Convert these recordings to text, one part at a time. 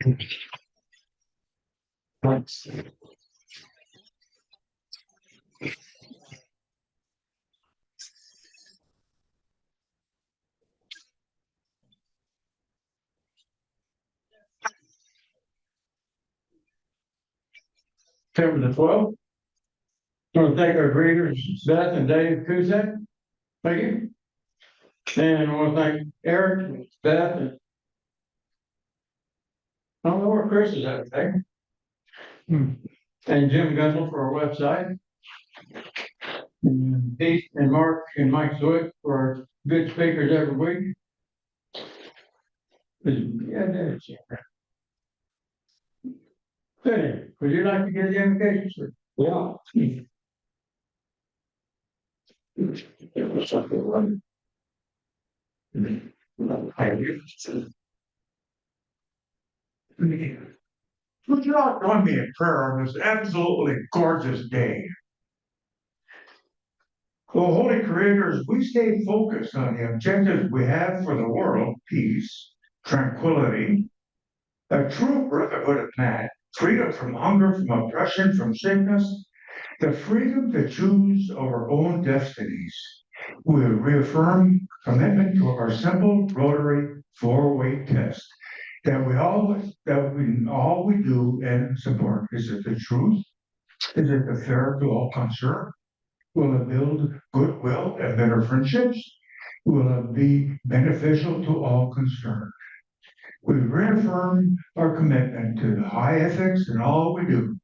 September the 12th. I want to thank our greeters, Beth and Dave Kuzak. Thank you. And I want to thank Eric, Beth, and I don't know where Chris is at today. And Jim Gunnell for our website. And Pete and Mark and Mike Zwick for our good speakers every week. Yeah, that's it. Good. Would you like to get the invitation, sir? Yeah. Would you all join me in prayer on this absolutely gorgeous day? Well, Holy Creators, we stay focused on the objectives we have for the world: peace, tranquility, a true brotherhood of man, freedom from hunger, from oppression, from sickness, the freedom to choose our own destinies. We reaffirm commitment to our simple Rotary four-way test that all we do and support. Is it the truth? Is it the fair to all concerned? Will it build goodwill and better friendships? Will it be beneficial to all concerned? We reaffirm our commitment to high ethics in all we do,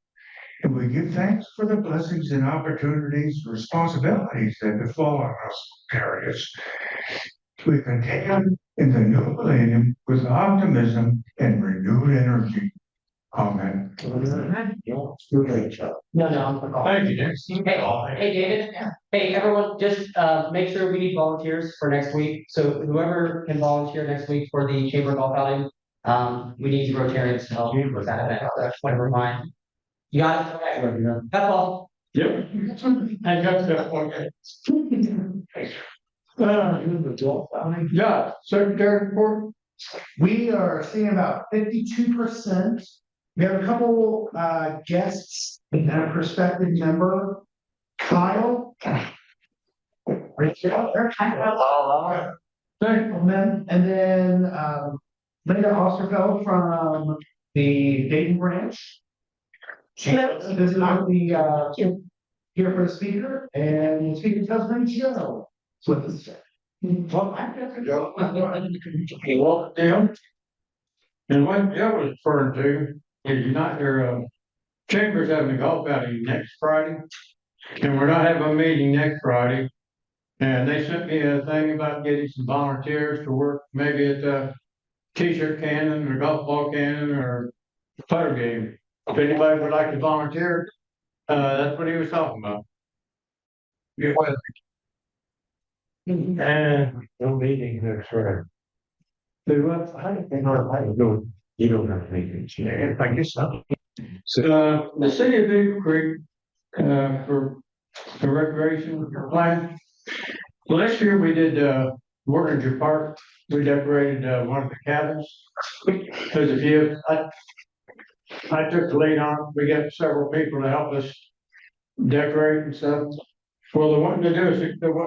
and we give thanks for the blessings and opportunities, responsibilities that befall on us areas. We continue in the new millennium with optimism and renewed energy. Amen. No, Thank you, Nick. Hey, David. Hey, everyone, just make sure we need volunteers for next week. So whoever can volunteer next week for the Chamber Golf outing, we need Rotarians to help with that event. That's whatever mine. You got it? That's all. Yep. I got that. Okay. Yeah, Secretary report. We are seeing about 52%. We have a couple guests and a prospective member, Kyle. Right there. And then Linda Osterfeld from the Dayton branch. This is the here for the speaker, and the speaker tells me Joe. So this is well, I got to go. Well, and what Joe was referring to is your chamber's having a golf outing next Friday, and we're not having a meeting next Friday. And they sent me a thing about getting some volunteers to work maybe at the t-shirt cannon or golf ball cannon or putter game. If anybody would like to volunteer, that's what he was talking about. Yeah. And no meeting next Friday. They went, I don't, you don't have meetings. Yeah, I guess so. So, the city of Beavercreek, for the recreation plan. Well, this year we did, Mortgage Park, we decorated, one of the cabins. There's a few, I took the lead on it. We got several people to help us decorate and stuff. Well, they want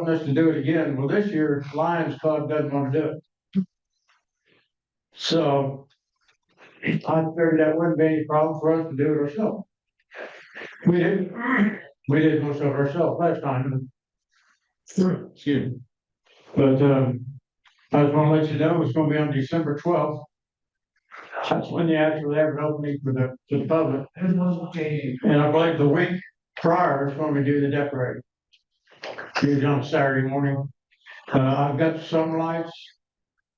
us to do it again. Well, this year Lions Club doesn't want to do it. So I figured that wouldn't be any problem for us to do it ourselves. We did most of it ourselves last time. Excuse me. But I just want to let you know it's going to be on December 12th. That's when they actually have an opening for the public. And I believe the week prior is when we do the decorating. Usually on Saturday morning. I've got some lights.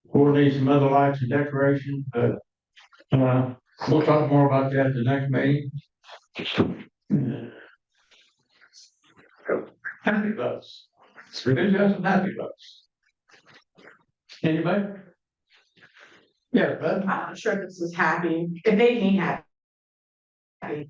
We'll need some other lights and decoration, but we'll talk more about that at the next meeting. Happy bucks. Who's got some happy bucks? Anybody? Yeah, but I'm not sure this is happy. It made me happy.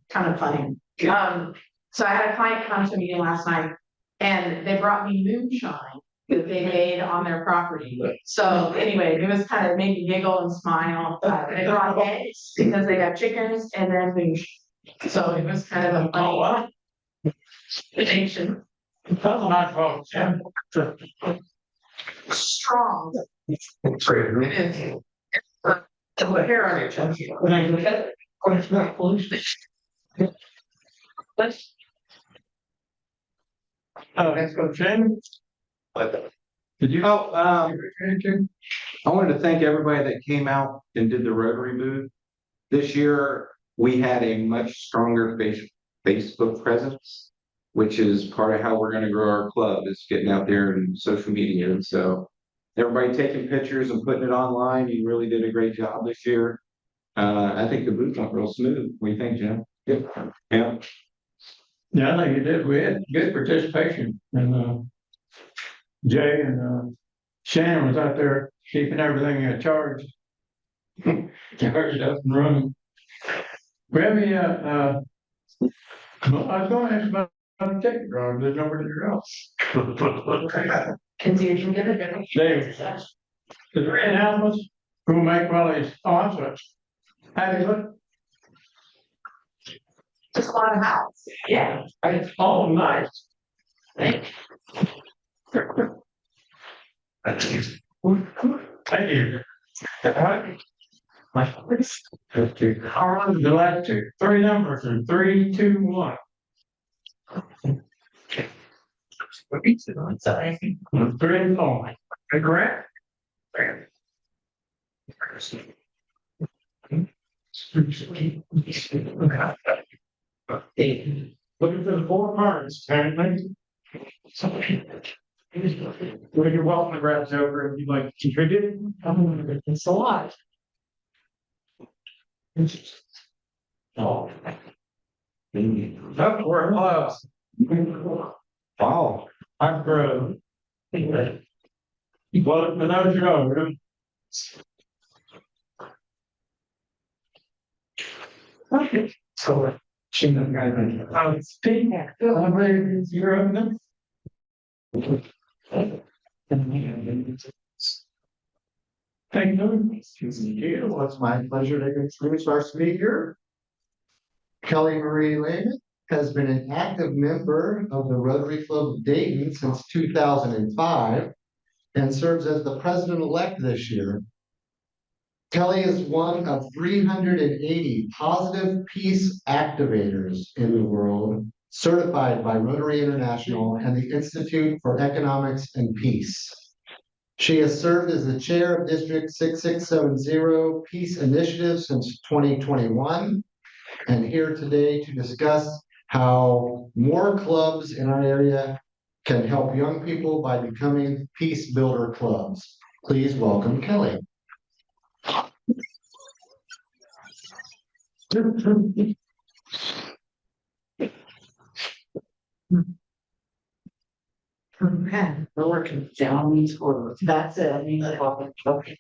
Kind of funny. So I had a client come to a meeting last night and they brought me moonshine that they made on their property. So anyway, it was kind of make me giggle and smile. They brought eggs because they got chickens and then fish. So it was kind of a funny ancient, Not folks, yeah. strong. It is. To the heritage. Let's go, Shannon. Did you? Oh, I wanted to thank everybody that came out and did the Rotary booth. This year, we had a much stronger Facebook presence, which is part of how we're gonna grow our club, is getting out there and social media. And so everybody taking pictures and putting it online, you really did a great job this year. I think the booth went real smooth. What do you think, Jim? Yep. Yeah. Yeah, I think you did. We had good participation and, Jay and, Shannon was out there keeping everything in charge. Charged up and running. We have any, well, I was gonna ask about the ticket drawing, there's nobody else. Continue to get it. Dave, is there any announcements? Who make all these thoughts? How do you look? Just a lot of house. Yeah. It's all nice. Thank you. My first. The last two, three numbers are 3, 2, 1. Three and four. Correct? Looking for the 4 parts, apparently. Well, you're welcome to grab over if you'd like to contribute. It's a lot. Oh. Oh, we're close. Wow. I'm through. Well, for those you know. Okay. So, speaking of, you're on them. Thank you. It's my pleasure to introduce our speaker. Kelly Marie Lehman has been an active member of the Rotary Club of Dayton since 2005 and serves as the president-elect this year. Kelly is one of 380 positive peace activators in the world, certified by Rotary International and the Institute for Economics and Peace. She has served as the chair of District 6670 Peace Initiative since 2021, and here today to discuss how more clubs in our area can help young people by becoming peace builder clubs. Please welcome Kelly. Okay, we're working down these orders. That's it. Okay.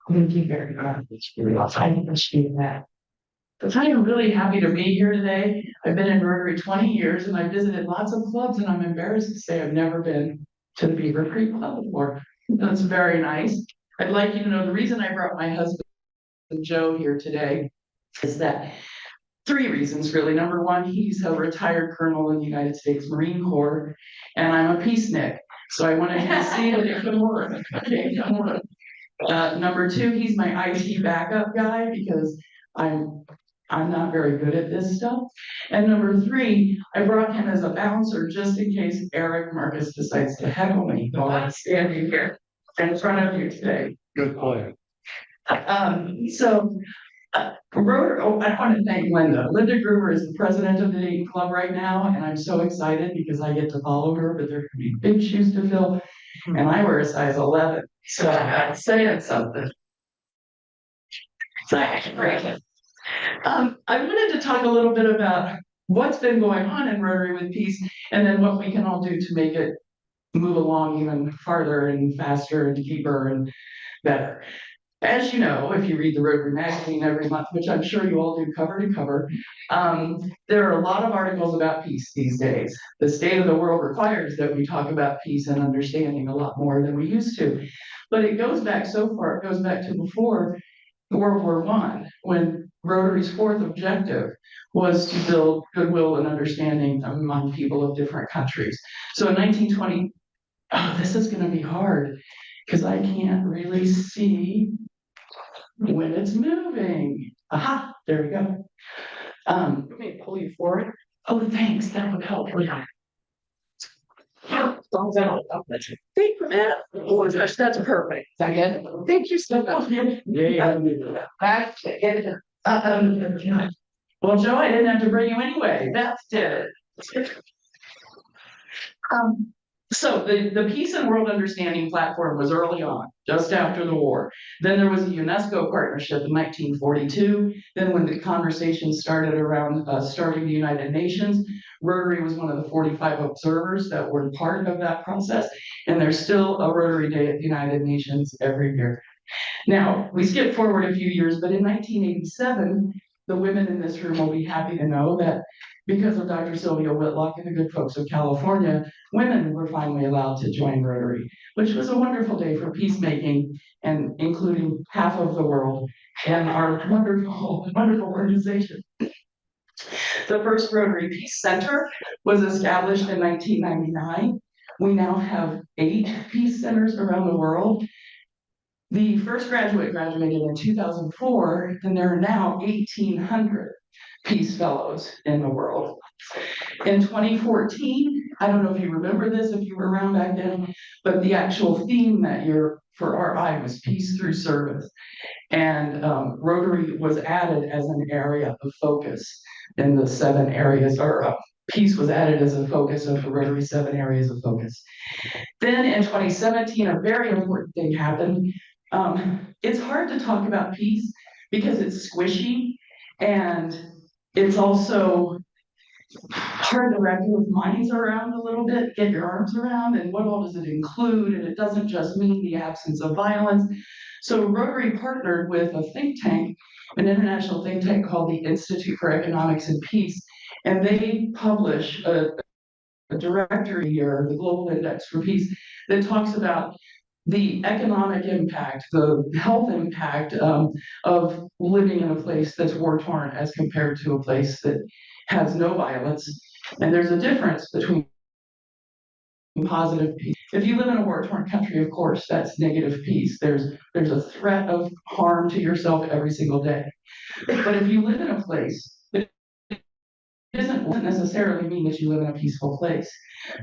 Thank you very much. I appreciate that. But I am really happy to be here today. I've been in Rotary 20 years and I've visited lots of clubs and I'm embarrassed to say I've never been to the Beavercreek Club before. That's very nice. I'd like you to know the reason I brought my husband Joe here today is that 3 reasons really. Number 1, he's a retired colonel in the United States Marine Corps and I'm a peacenik. So I wanted him to see that it can work. Okay, it can work. Number 2, he's my IT backup guy because I'm not very good at this stuff. And number 3, I brought him as a bouncer just in case Eric Marcus decides to heckle me while I'm standing here in front of you today. Good plan. Rotary, I want to thank Linda. Linda Gruber is the president of the Dayton Club right now, and I'm so excited because I get to follow her, but there can be big shoes to fill, and I wear a size 11, so I'm saying something. I wanted to talk a little bit about what's been going on in Rotary with Peace, and then what we can all do to make it move along even farther and faster and deeper and better. as you know, if you read the Rotary magazine every month, which I'm sure you all do cover to cover, there are a lot of articles about peace these days. The state of the world requires that we talk about peace and understanding a lot more than we used to. But it goes back so far, it goes back to before World War I, when Rotary's fourth objective was to build goodwill and understanding among people of different countries. So in 1920, oh, this is gonna be hard, because I can't really see when it's moving. Aha, there we go. Let me pull you forward. Oh, thanks, that would help. Thumbs out. Thank you, man. Oh, that's perfect. Second. Thank you so much. Yeah. That's it. Well, Joe, I didn't have to bring you anyway. That's it. So the Peace and World Understanding platform was early on, just after the war. Then there was a UNESCO partnership in 1942. Then when the conversation started around starting the United Nations, Rotary was one of the 45 observers that were part of that process. And there's still a Rotary Day at the United Nations every year. Now, we skip forward a few years, but in 1987, the women in this room will be happy to know that because of Dr. Sylvia Whitlock and the good folks of California, women were finally allowed to join Rotary, which was a wonderful day for peacemaking and including half of the world and our wonderful, wonderful organization. The first Rotary Peace Center was established in 1999. We now have 8 peace centers around the world. The first graduated in 2004, and there are now 1,800 Peace Fellows in the world. In 2014, I don't know if you remember this, if you were around back then, but the actual theme that year for RI was Peace Through Service. And Rotary was added as an area of focus in the 7 areas, or peace was added as a focus of the Rotary 7 areas of focus. Then in 2017, a very important thing happened. It's hard to talk about peace because it's squishy and it's also hard to wrap your minds around a little bit, get your arms around, and what all does it include? And it doesn't just mean the absence of violence. So Rotary partnered with a think tank, an international think tank called the Institute for Economics and Peace, and they publish a directory, or the Global Index for Peace, that talks about the economic impact, the health impact of living in a place that's war-torn as compared to a place that has no violence. And there's a difference between positive peace. If you live in a war-torn country, of course, that's negative peace. There's a threat of harm to yourself every single day. But if you live in a place that doesn't necessarily mean that you live in a peaceful place,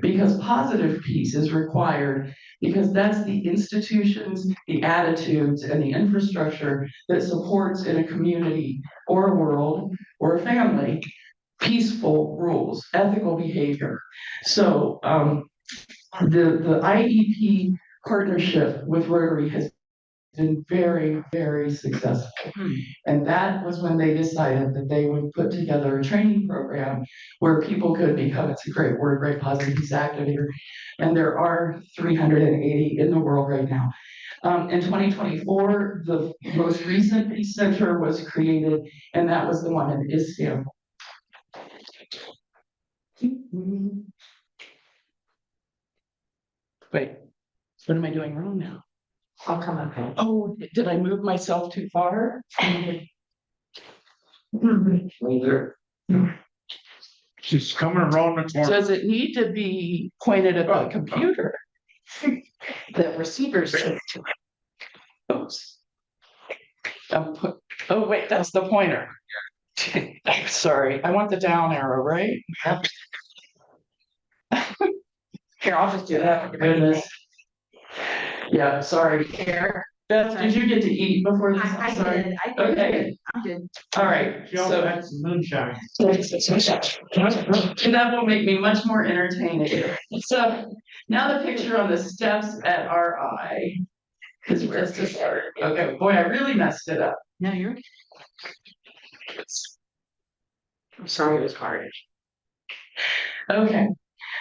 because positive peace is required, because that's the institutions, the attitudes, and the infrastructure that supports in a community or a world or a family peaceful rules, ethical behavior. So the IEP partnership with Rotary has been very, very successful. And that was when they decided that they would put together a training program where people could become, it's a great word, right, positive peace activator. And there are 380 in the world right now. In 2024, the most recent peace center was created, and that was the one in Istanbul. Wait, what am I doing wrong now? I'll come up. Oh, did I move myself too far? She's coming around the corner. Does it need to be pointed at the computer? The receivers. Oops. Oh, wait, that's the pointer. Sorry, I want the down arrow, right? Here, I'll just do that. Goodness. Yeah, sorry. Here. Beth, did you get to eat before this? I Sorry. did, Okay, I did. all right. She also had some moonshine. That will make me much more entertaining. So now the picture on the steps at RI is where it's to start. Okay, boy, I really messed it up. No, you're. I'm sorry, it was hard. Okay,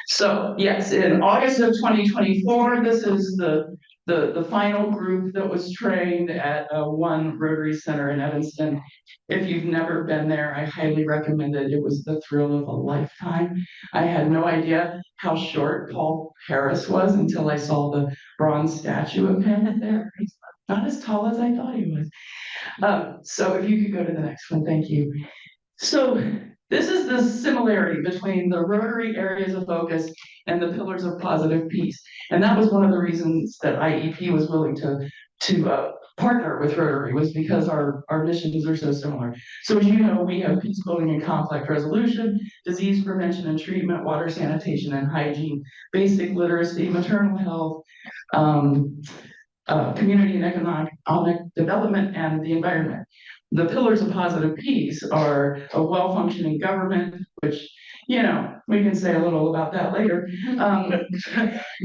so yes, in August of 2024, this is the the final group that was trained at one Rotary Center in Evanston. If you've never been there, I highly recommend it. It was the thrill of a lifetime. I had no idea how short Paul Harris was until I saw the bronze statue of him there. He's not as tall as I thought he was. So if you could go to the next one, thank you. So this is the similarity between the Rotary areas of focus and the pillars of positive peace. And that was one of the reasons that IEP was willing to partner with Rotary, was because our missions are so similar. So as you know, we have peace building and conflict resolution, disease prevention and treatment, water sanitation and hygiene, basic literacy, maternal health, community and economic development, and the environment. The pillars of positive peace are a well-functioning government, which, you know, we can say a little about that later.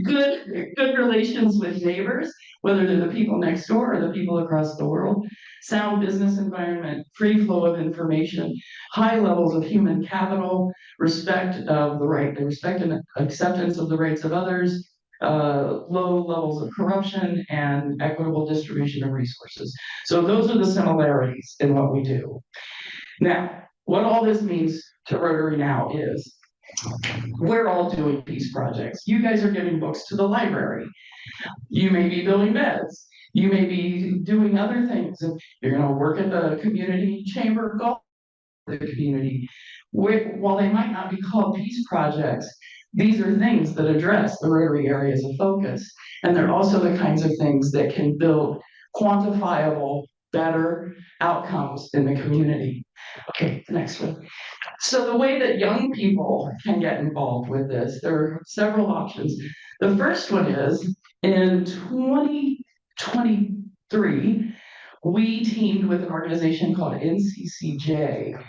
Good relations with neighbors, whether they're the people next door or the people across the world. Sound business environment, free flow of information, high levels of human capital, respect and acceptance of the rights of others, low levels of corruption, and equitable distribution of resources. So those are the similarities in what we do. Now, what all this means to Rotary now is we're all doing peace projects. You guys are giving books to the library. You may be building beds. You may be doing other things. You're going to work at the community chamber golf, the community. While they might not be called peace projects, these are things that address the Rotary areas of focus. And they're also the kinds of things that can build quantifiable, better outcomes in the community. Okay, the next one. So the way that young people can get involved with this, there are several options. The first one is in 2023, we teamed with an organization called NCCJ.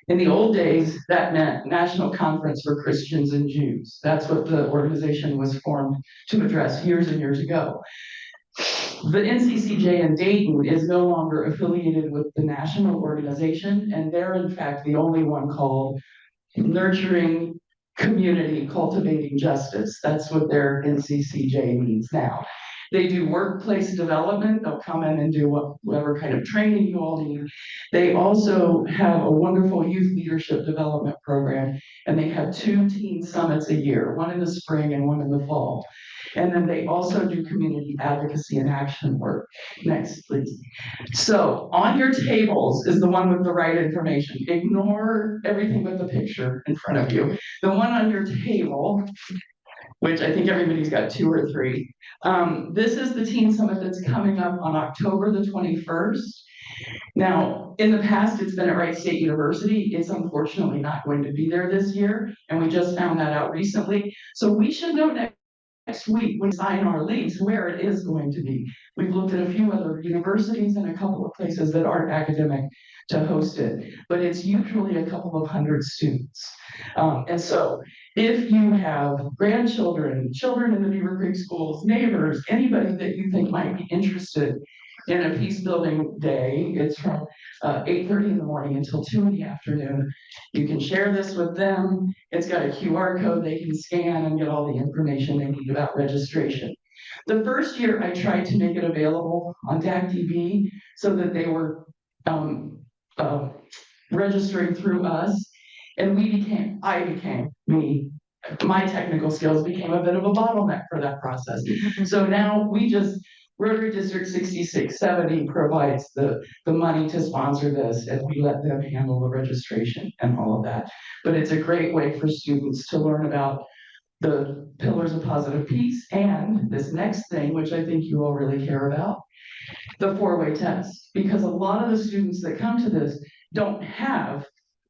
In the old days, that meant National Conference for Christians and Jews. That's what the organization was formed to address years and years ago. The NCCJ in Dayton is no longer affiliated with the national organization, and they're in fact the only one called Nurturing Community Cultivating Justice. That's what their NCCJ means now. They do workplace development. They'll come in and do whatever kind of training you all need. They also have a wonderful youth leadership development program, and they have 2 teen summits a year, one in the spring and one in the fall. And then they also do community advocacy and action work. Next, please. So on your tables is the one with the right information. Ignore everything but the picture in front of you. The one on your table, which I think everybody's got 2 or 3. This is the Teen Summit that's coming up on October the 21st. Now, in the past, it's been at Wright State University. It's unfortunately not going to be there this year, and we just found that out recently. So we should know next week when we sign our lease where it is going to be. We've looked at a few other universities and a couple of places that aren't academic to host it, but it's usually a couple of hundred students. And so if you have grandchildren, children in the Beavercreek schools, neighbors, anybody that you think might be interested in a peace building day, it's from 8:30 in the morning until 2 in the afternoon. You can share this with them. It's got a QR code they can scan and get all the information they need about registration. The first year I tried to make it available on DACTV so that they were registering through us, and my technical skills became a bit of a bottleneck for that process. So now Rotary District 6670 provides the money to sponsor this, and we let them handle the registration and all of that. But it's a great way for students to learn about the pillars of positive peace and this next thing, which I think you all really care about, the 4-way test. Because a lot of the students that come to this don't have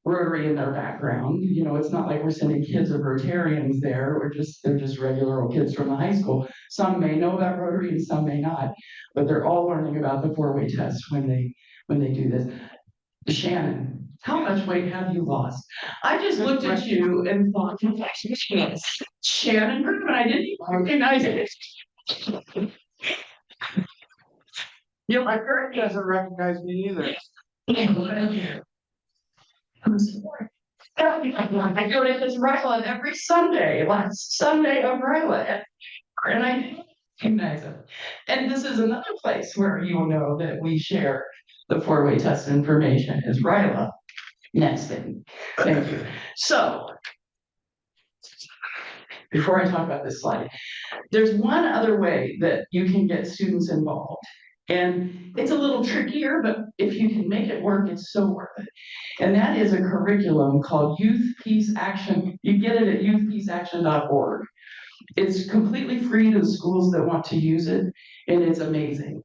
Rotary in their background. You know, it's not like we're sending kids of Rotarians there, they're just regular old kids from the high school. Some may know about Rotary and some may not, but they're all learning about the 4-way test when they do this. Shannon, how much weight have you lost? I just looked at you and thought, Shannon Bergman, I didn't even recognize it. Yeah, my parent doesn't recognize me either. I go to his Ryla every Sunday, last Sunday of Ryla. And And this is another place where you'll know that we share the four-way test information is Ryla. Next thing, thank you. So, before I talk about this slide, there's one other way that you can get students involved. And it's a little trickier, but if you can make it work, it's so worth it. And that is a curriculum called Youth Peace Action. You get it at youthpeaceaction.org. It's completely free to the schools that want to use it, and it's amazing.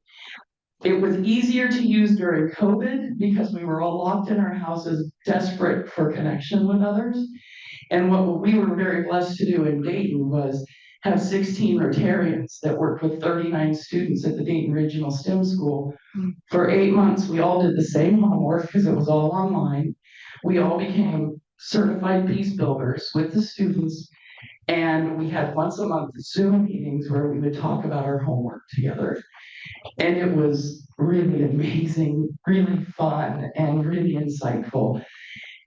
It was easier to use during COVID because we were all locked in our houses, desperate for connection with others. And what we were very blessed to do in Dayton was have 16 Rotarians that worked with 39 students at the Dayton Regional STEM School. For 8 months, we all did the same homework because it was all online. We all became certified peace builders with the students. And we had once a month Zoom meetings where we would talk about our homework together. And it was really amazing, really fun, and really insightful.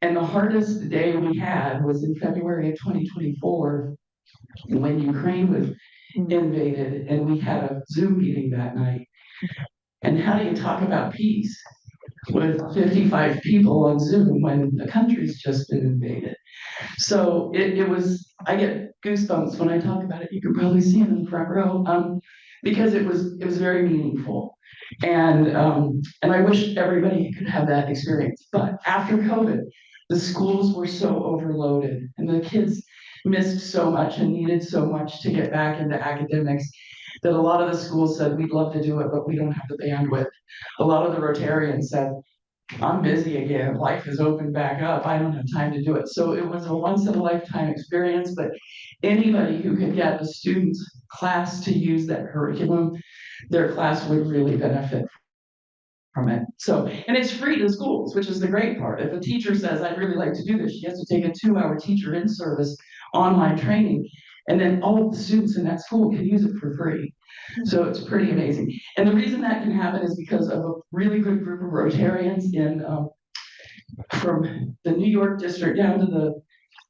And the hardest day we had was in February of 2024 when Ukraine was invaded, and we had a Zoom meeting that night. And how do you talk about peace with 55 people on Zoom when the country's just been invaded? So it was, I get goosebumps when I talk about it. You can probably see it in the front row, because it was very meaningful. And I wish everybody could have that experience. But after COVID, the schools were so overloaded and the kids missed so much and needed so much to get back into academics that a lot of the schools said, we'd love to do it, but we don't have the bandwidth. A lot of the Rotarians said, I'm busy again, life is opened back up, I don't have time to do it. So it was a once in a lifetime experience, but anybody who could get a student's class to use that curriculum, their class would really benefit from it. So, and it's free to schools, which is the great part. If a teacher says, I'd really like to do this, she has to take a 2-hour teacher in service online training, and then all of the students in that school can use it for free. So it's pretty amazing. And the reason that can happen is because of a really good group of Rotarians in from the New York district down to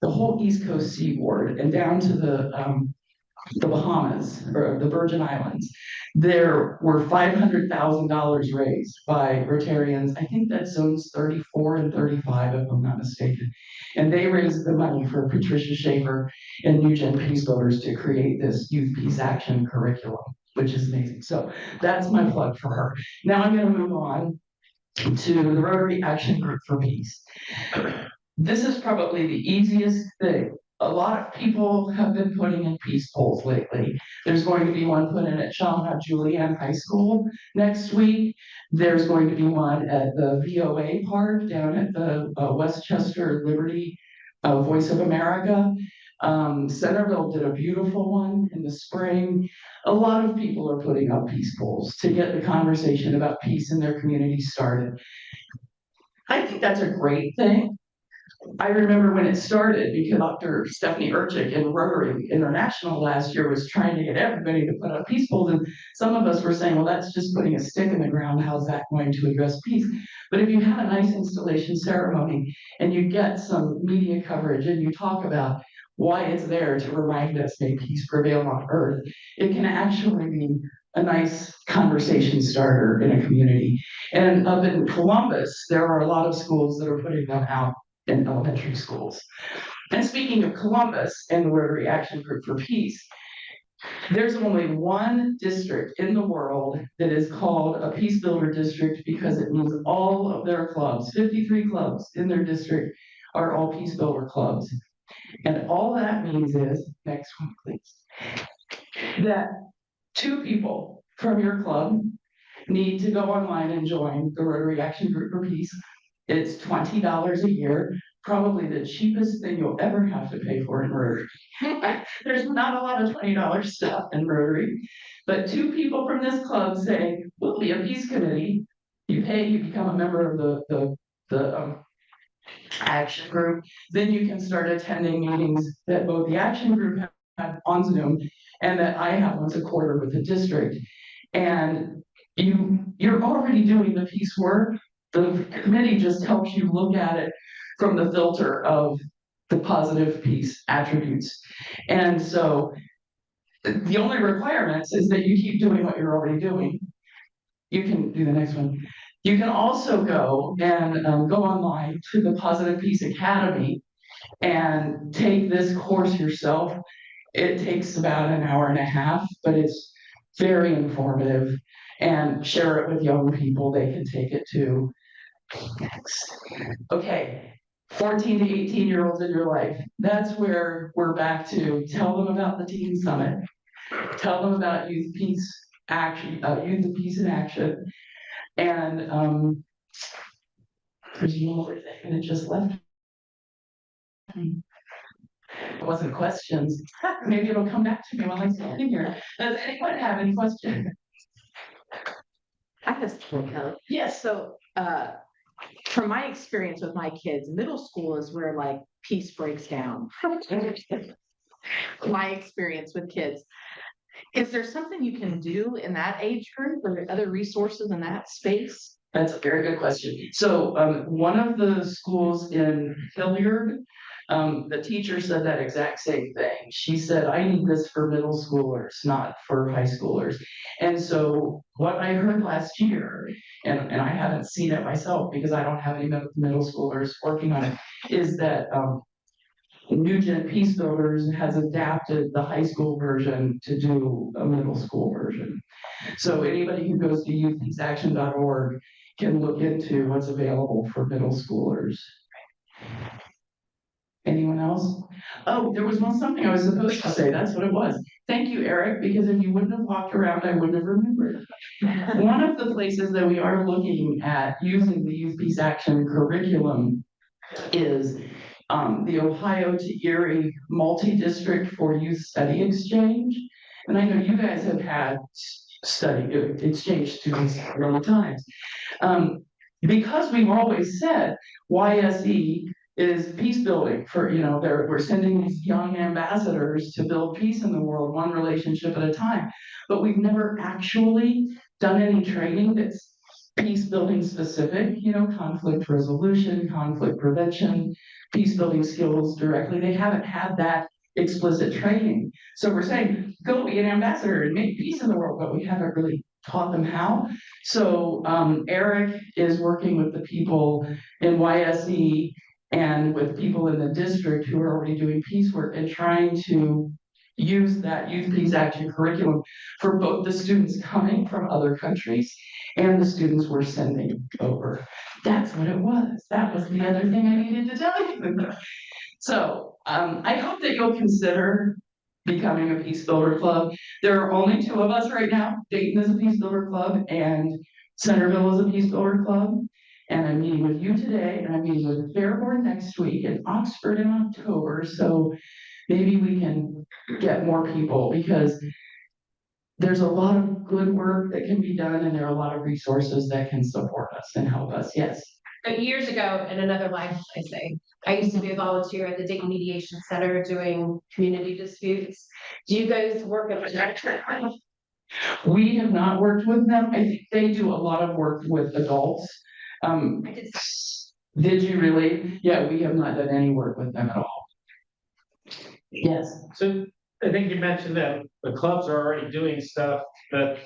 the whole East Coast seaboard and down to the Bahamas or the Virgin Islands. There were $500,000 raised by Rotarians. I think that's zones 34 and 35, if I'm not mistaken. And they raised the money for Patricia Schaefer and New Gen Peace Builders to create this Youth Peace Action curriculum, which is amazing. So that's my plug for her. Now I'm going to move on to the Rotary Action Group for Peace. This is probably the easiest thing. A lot of people have been putting in peace polls lately. There's going to be one put in at Chaminade Julienne High School next week. There's going to be one at the VOA Park down at the Westchester Liberty Voice of America. Centerville did a beautiful one in the spring. A lot of people are putting up peace polls to get the conversation about peace in their community started. I think that's a great thing. I remember when it started because Dr. Stephanie Urchik in Rotary International last year was trying to get everybody to put up peace polls, and some of us were saying, well, that's just putting a stick in the ground. How's that going to address peace? But if you have a nice installation ceremony and you get some media coverage and you talk about why it's there to remind us may peace prevail on earth, it can actually be a nice conversation starter in a community. And up in Columbus, there are a lot of schools that are putting them out in elementary schools. And speaking of Columbus and the Rotary Action Group for Peace, there's only one district in the world that is called a Peace Builder District because it means all of their clubs, 53 clubs in their district, are all Peace Builder clubs. And all that means is, next one please, that 2 people from your club need to go online and join the Rotary Action Group for Peace. It's $20 a year, probably the cheapest thing you'll ever have to pay for in Rotary. There's not a lot of $20 stuff in Rotary, but 2 people from this club say, we'll be a peace committee. You pay, you become a member of the action group. Then you can start attending meetings that both the action group have on Zoom and that I have once a quarter with the district. And you're already doing the peace work. The committee just helps you look at it from the filter of the positive peace attributes. And so the only requirements is that you keep doing what you're already doing. You can do the next one. You can also go and go online to the Positive Peace Academy and take this course yourself. It takes about an hour and a half, but it's very informative, and share it with young people. They can take it too. Next. Okay. 14 to 18-year-olds in your life. That's where we're back to. Tell them about the Teen Summit. Tell them about Youth Peace Action, Youth of Peace in Action. And there's one more thing, and it just left. It wasn't questions. Maybe it'll come back to me while I'm standing here. Does anyone have any questions? I have something, Kelly. Yes. So, from my experience with my kids, middle school is where like peace breaks down. My experience with kids. Is there something you can do in that age group or other resources in that space? That's a very good question. So one of the schools in Hilliard, the teacher said that exact same thing. She said, I need this for middle schoolers, not for high schoolers. And so what I heard last year, and I haven't seen it myself because I don't have any middle schoolers working on it, is that New Gen Peace Builders has adapted the high school version to do a middle school version. So anybody who goes to youthpeaceaction.org can look into what's available for middle schoolers. Anyone else? Oh, there was something I was supposed to say. That's what it was. Thank you, Eric, because if you wouldn't have walked around, I wouldn't have remembered. One of the places that we are looking at using the Youth Peace Action curriculum is the Ohio to Erie multi-district for youth study exchange. And I know you guys have had exchange students many times. Because we've always said YSE is peace building for, we're sending these young ambassadors to build peace in the world, one relationship at a time. But we've never actually done any training that's peace building specific, conflict resolution, conflict prevention, peace building skills directly. They haven't had that explicit training. So we're saying, go be an ambassador and make peace in the world, but we haven't really taught them how. So Eric is working with the people in YSE and with people in the district who are already doing peace work and trying to use that Youth Peace Action curriculum for both the students coming from other countries and the students we're sending over. That's what it was. That was the other thing I needed to tell you. So I hope that you'll consider becoming a Peace Builder Club. There are only 2 of us right now. Dayton is a Peace Builder Club and Centerville is a Peace Builder Club. And I'm meeting with you today, and I'm meeting with Fairborn next week and Oxford in October. So maybe we can get more people, because there's a lot of good work that can be done, and there are a lot of resources that can support us and help us. Yes. But years ago, in another life, I used to be a volunteer at the Dayton Mediation Center doing community disputes. Do you guys work at the? We have not worked with them. I think they do a lot of work with adults. Did you really? Yeah, we have not done any work with them at all. Yes. So I think you mentioned that the clubs are already doing stuff that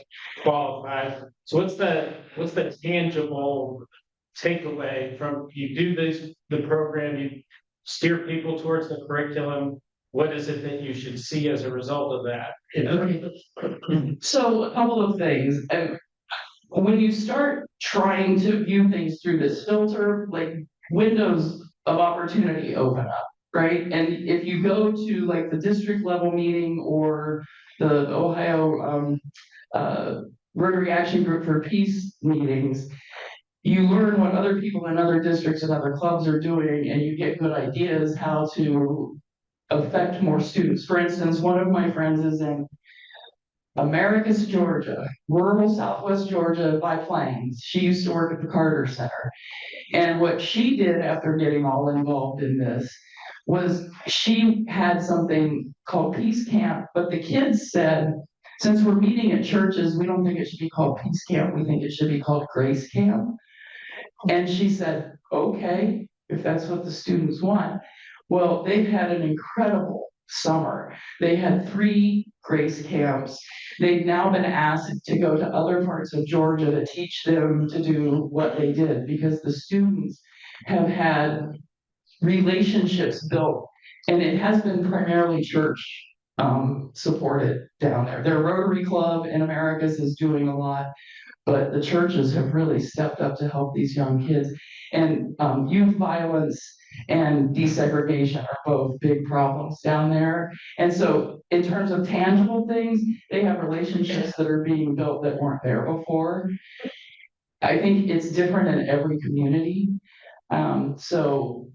qualifies. So what's the tangible takeaway from you do the program, you steer people towards the curriculum? What is it that you should see as a result of that? Okay. So a couple of things. When you start trying to view things through this filter, like windows of opportunity open up, right? And if you go to like the district level meeting or the Ohio Rotary Action Group for Peace meetings, you learn what other people in other districts and other clubs are doing, and you get good ideas how to affect more students. For instance, one of my friends is in Americus, Georgia, rural Southwest Georgia by Plains. She used to work at the Carter Center. And what she did after getting all involved in this was she had something called Peace Camp, but the kids said, since we're meeting at churches, we don't think it should be called Peace Camp. We think it should be called Grace Camp. And she said, okay, if that's what the students want. Well, they've had an incredible summer. They had 3 grace camps. They've now been asked to go to other parts of Georgia to teach them to do what they did, because the students have had relationships built, and it has been primarily church supported down there. Their Rotary Club in Americas is doing a lot, but the churches have really stepped up to help these young kids. And youth violence and desegregation are both big problems down there. And so in terms of tangible things, they have relationships that are being built that weren't there before. I think it's different in every community. So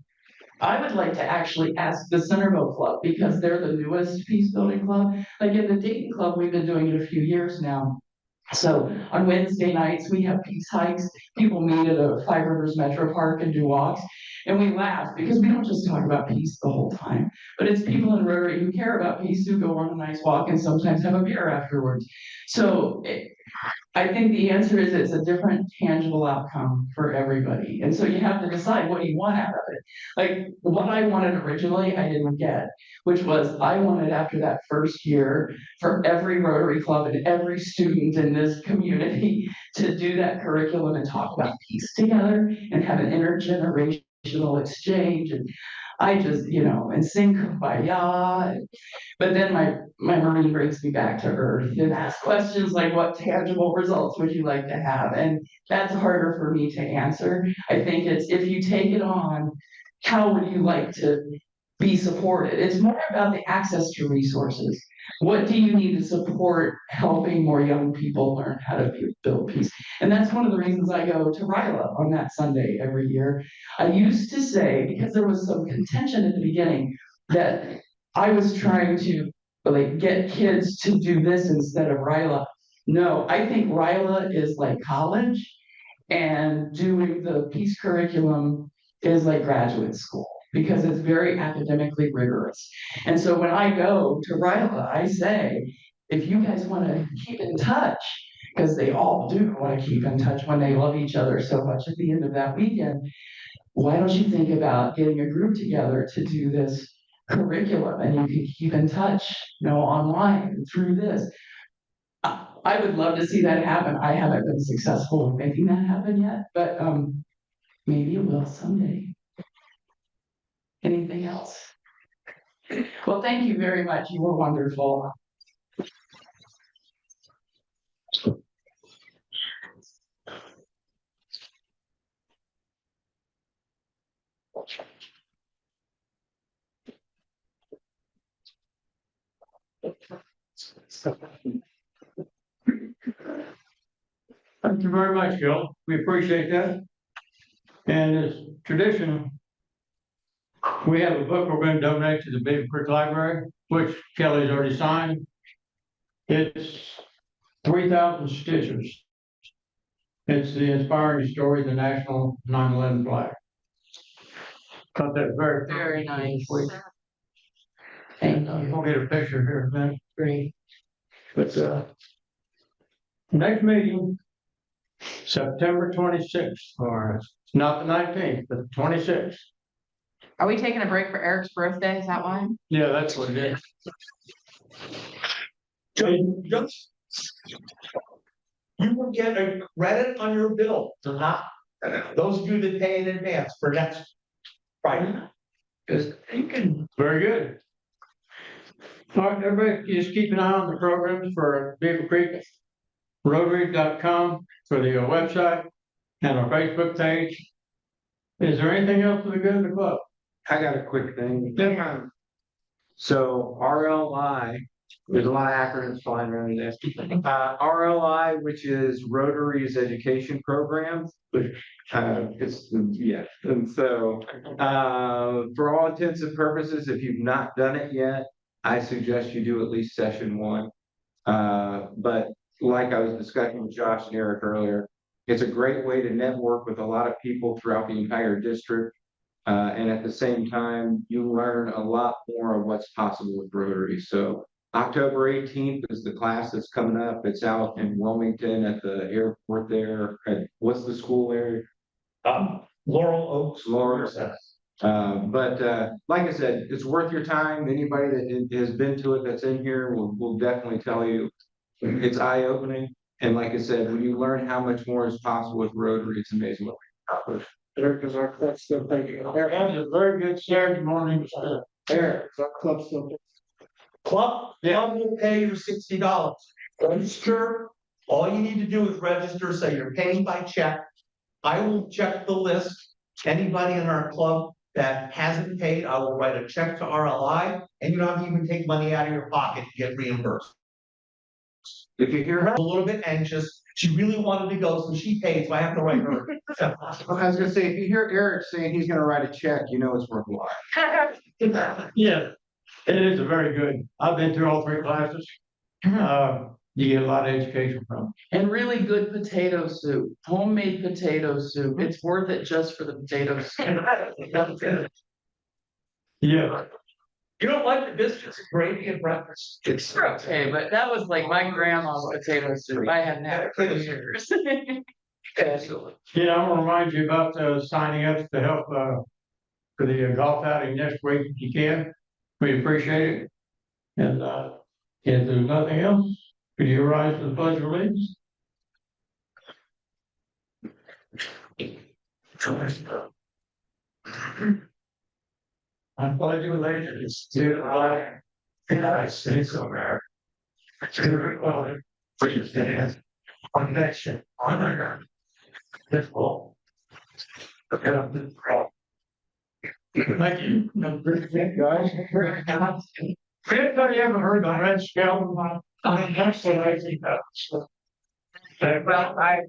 I would like to actually ask the Centerville Club, because they're the newest peace building club. Like in the Dayton Club, we've been doing it a few years now. So on Wednesday nights, we have peace hikes. People meet at a Five Rivers Metro Park and do walks. And we laugh because we don't just talk about peace the whole time, but it's people in Rotary who care about peace who go on a nice walk and sometimes have a beer afterwards. So I think the answer is it's a different tangible outcome for everybody. And so you have to decide what you want out of it. Like what I wanted originally, I didn't get, which was I wanted after that first year for every Rotary Club and every student in this community to do that curriculum and talk about peace together and have an intergenerational exchange. And I just, and sing Kumbaya. But then my Marine brings me back to earth and asks questions like, what tangible results would you like to have? And that's harder for me to answer. I think it's, if you take it on, how would you like to be supported? It's more about the access to resources. What do you need to support helping more young people learn how to build peace? And that's one of the reasons I go to RILA on that Sunday every year. I used to say, because there was some contention at the beginning, that I was trying to get kids to do this instead of RILA. No, I think RILA is like college, and doing the peace curriculum is like graduate school, because it's very academically rigorous. And so when I go to RILA, I say, if you guys want to keep in touch, because they all do want to keep in touch when they love each other so much at the end of that weekend, why don't you think about getting a group together to do this curriculum, and you can keep in touch, online through this. I would love to see that happen. I haven't been successful in making that happen yet, but maybe it will someday. Anything else? Well, thank you very much. You were wonderful. Thank you very much, Jill. We appreciate that. And as tradition, we have a book we're going to donate to the Beavercreek Library, which Kelly's already signed. It's 3,000 stitches. It's the inspiring story of the national 9/11 flag. Thought that very, Very nice. sweet. Thank you. We'll get a picture here in a minute. Great. But next meeting, September 26th, or it's not the 19th, but the 26th. Are we taking a break for Eric's birthday? Is that why? Yeah, that's what it is. Just, you will get a credit on your bill to not, those of you that pay in advance for next Friday. Just thinking. Very good. All right, everybody, just keep an eye on the programs for Beavercreek Rotary.com for the website and our Facebook page. Is there anything else for the good of the club? I got a quick thing. Yeah. So RLI, there's a lot of acronyms flying around this. RLI, which is Rotary's education program, and so for all intents and purposes, if you've not done it yet, I suggest you do at least session 1. But like I was discussing with Josh and Eric earlier, it's a great way to network with a lot of people throughout the entire district. And at the same time, you learn a lot more of what's possible with Rotary. So October 18th is the class that's coming up. It's out in Wilmington at the airport there. What's the school there? Laurel Oaks. Laurel. Like I said, it's worth your time. Anybody that has been to it that's in here will definitely tell you it's eye-opening. And like I said, when you learn how much more is possible with Rotary, it's amazing what we can accomplish. There, because our club's still thinking. There has a very good Saturday morning. There, 'cause our club's still. Club will pay you $60. Register, all you need to do is register, say you're paying by check. I will check the list. Anybody in our club that hasn't paid, I will write a check to RLI, and you don't have to even take money out of your pocket to get reimbursed. If you hear, A little bit anxious, she really wanted to go, so she paid, so I have to write her. I was gonna say, if you hear Eric saying he's gonna write a check, you know it's worthwhile. Yeah, it is a very good. I've been through all 3 classes. You get a lot of education from. And really good potato soup, homemade potato soup. It's worth it just for the potato soup. Yeah. You don't like the biscuits and gravy and breakfast? It's okay, but that was like my grandma's potato soup. I hadn't had it for years. Yeah, I'm gonna remind you about signing up to help for the golf outing next week if you can. We appreciate it. And if there's nothing else, could you rise to the pledge of allegiance? I pledge allegiance to the flag of the United States of America, to the republic for which it stands, one nation, under God, indivisible. Thank you. Guys. Anybody ever heard of red scale? I mean, that's what I think of. Well, I